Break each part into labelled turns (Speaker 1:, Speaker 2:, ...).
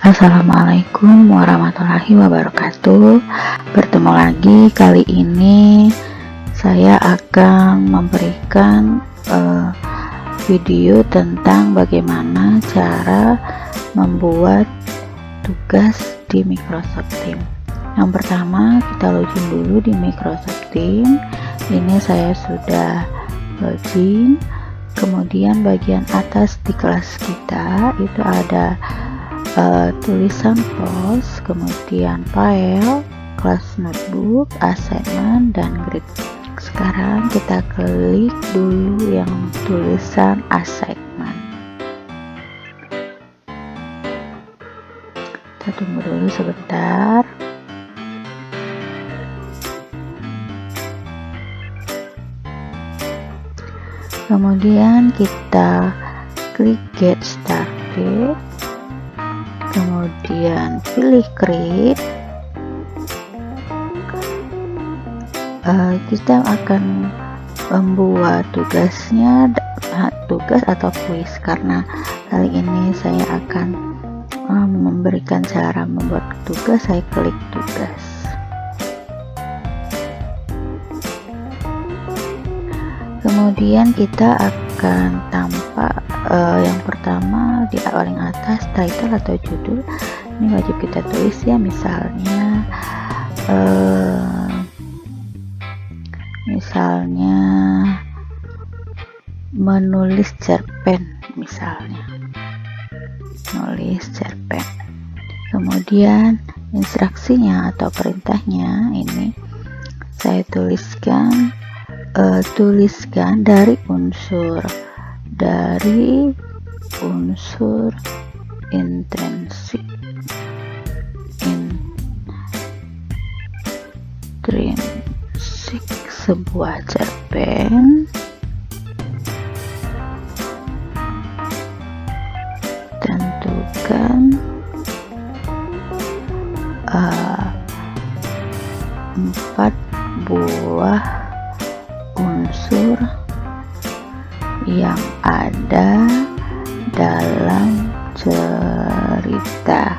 Speaker 1: Assalamualaikum warahmatullahi wabarakatuh. Bertemu lagi, kali ini saya akan memberikan video tentang bagaimana cara membuat tugas di Microsoft Teams. Yang pertama, kita login dulu di Microsoft Teams. Ini saya sudah login. Kemudian bagian atas di kelas kita itu ada tulisan post, kemudian file, kelas notebook, assignment, dan grade. Sekarang kita klik dulu yang tulisan assignment. Kita tunggu dulu sebentar. Kemudian kita klik get started, kemudian pilih create. Kita akan membuat tugas atau kuis. Karena kali ini saya akan memberikan cara membuat tugas, saya klik tugas. Kemudian kita akan tampak yang pertama di paling atas title atau judul. Ini wajib kita tulis ya, misalnya menulis cerpen, misalnya menulis cerpen. Kemudian instruksinya atau perintahnya ini saya tuliskan dari unsur intrinsik sebuah cerpen, tentukan 4 buah unsur yang ada dalam cerita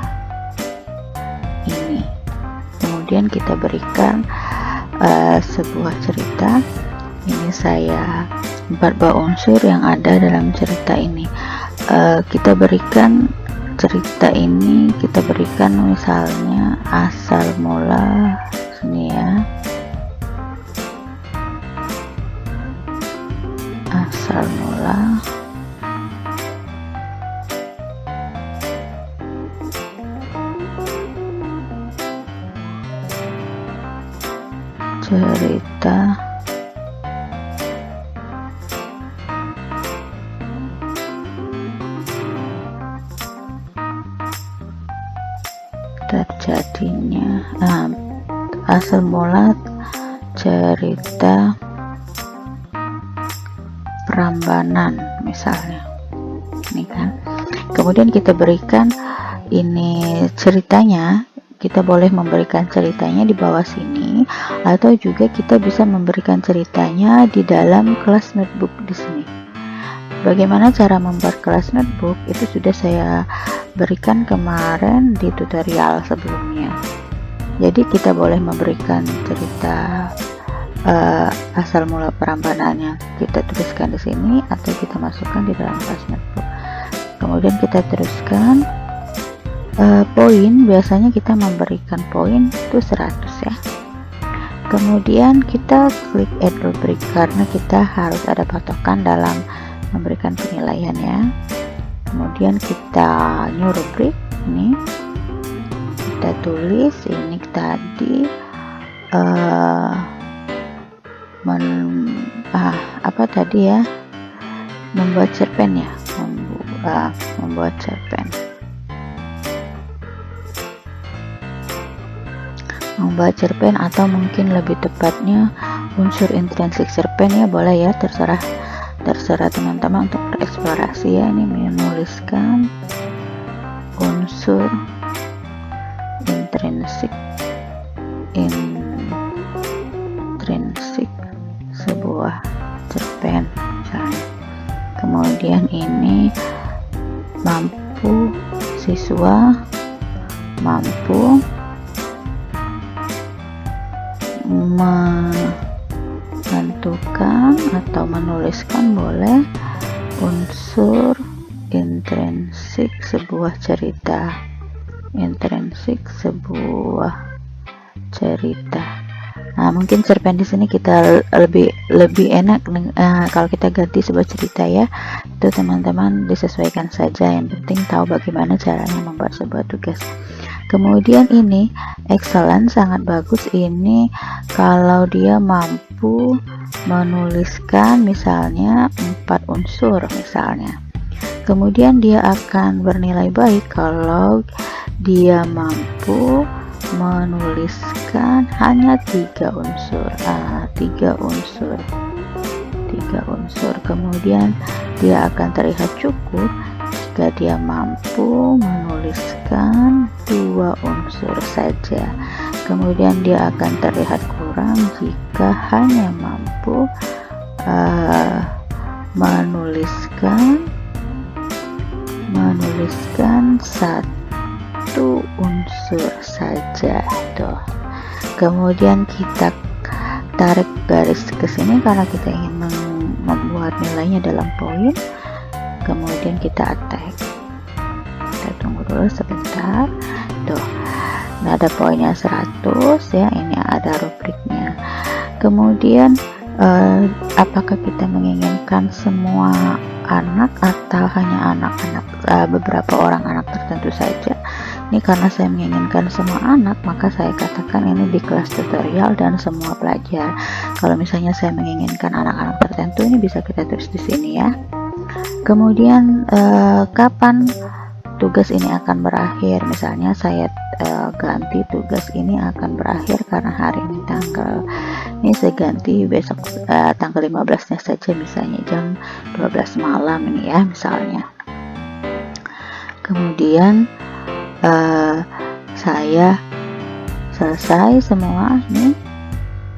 Speaker 1: ini. Kemudian kita berikan sebuah cerita. Ini saya 4 buah unsur yang ada dalam cerita ini. Kita berikan cerita ini, kita berikan misalnya asal mula sini ya, asal mula cerita terjadinya asal mula cerita Prambanan misalnya, ini kan. Kemudian kita berikan ini ceritanya. Kita boleh memberikan ceritanya di bawah sini, atau juga kita bisa memberikan ceritanya di dalam kelas notebook di sini. Bagaimana cara membuat kelas notebook itu sudah saya berikan kemarin di tutorial sebelumnya. Jadi kita boleh memberikan cerita asal mula Prambanannya, kita tuliskan di sini atau kita masukkan di dalam kelas notebook. Kemudian kita teruskan poin. Biasanya kita memberikan poin itu 100 ya. Kemudian kita klik add rubric karena kita harus ada patokan dalam memberikan penilaian ya. Kemudian kita new rubric, ini kita tulis ini tadi apa tadi ya, membuat cerpen ya, membuat cerpen, atau mungkin lebih tepatnya unsur intrinsik cerpen ya, boleh ya, terserah teman-teman untuk bereksplorasi ya. Ini menuliskan unsur intrinsik sebuah cerpen misalnya. Kemudian ini mampu siswa mampu menentukan atau menuliskan boleh unsur intrinsik sebuah cerita. Nah, mungkin cerpen di sini kita lebih enak kalau kita ganti sebuah cerita ya. Itu teman-teman disesuaikan saja, yang penting tahu bagaimana caranya membuat sebuah tugas. Kemudian ini excellent, sangat bagus ini kalau dia mampu menuliskan misalnya 4 unsur misalnya. Kemudian dia akan bernilai baik kalau dia mampu menuliskan hanya 3 unsur. 3 unsur. Kemudian dia akan terlihat cukup jika dia mampu menuliskan 2 unsur saja. Kemudian dia akan terlihat kurang jika hanya mampu menuliskan 1 unsur saja tuh. Kemudian kita tarik garis ke sini karena kita ingin membuat nilainya dalam poin. Kemudian kita attack. Kita tunggu dulu sebentar. Tuh. Nah, ada poinnya 100 ya. Ini ada rubriknya. Kemudian apakah kita menginginkan semua anak atau hanya anak-anak, beberapa orang anak tertentu saja? Ini karena saya menginginkan semua anak, maka saya katakan ini di kelas tutorial dan semua pelajar. Kalau misalnya saya menginginkan anak-anak tertentu, ini bisa kita tulis di sini ya. Kemudian kapan tugas ini akan berakhir? Misalnya saya ganti tugas ini akan berakhir karena hari ini tanggal ini saya ganti besok tanggal 15-nya saja, misalnya jam 12 malam ini ya misalnya. Kemudian saya selesai semua nih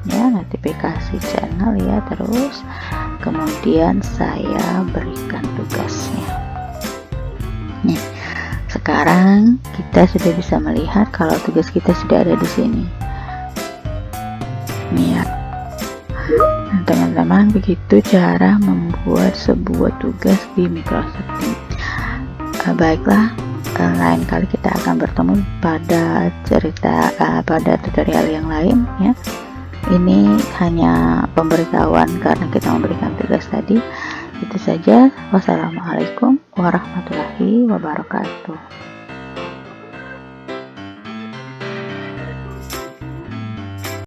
Speaker 1: ya, notifikasi channel ya, terus kemudian saya berikan tugasnya. Nih, sekarang kita sudah bisa melihat kalau tugas kita sudah ada di sini. Nih ya. Nah, teman-teman, begitu cara membuat sebuah tugas di Microsoft Teams. Baiklah, lain kali kita akan bertemu pada pada tutorial yang lain ya. Ini hanya pemberitahuan karena kita memberikan tugas tadi. Itu saja. Wassalamualaikum warahmatullahi wabarakatuh.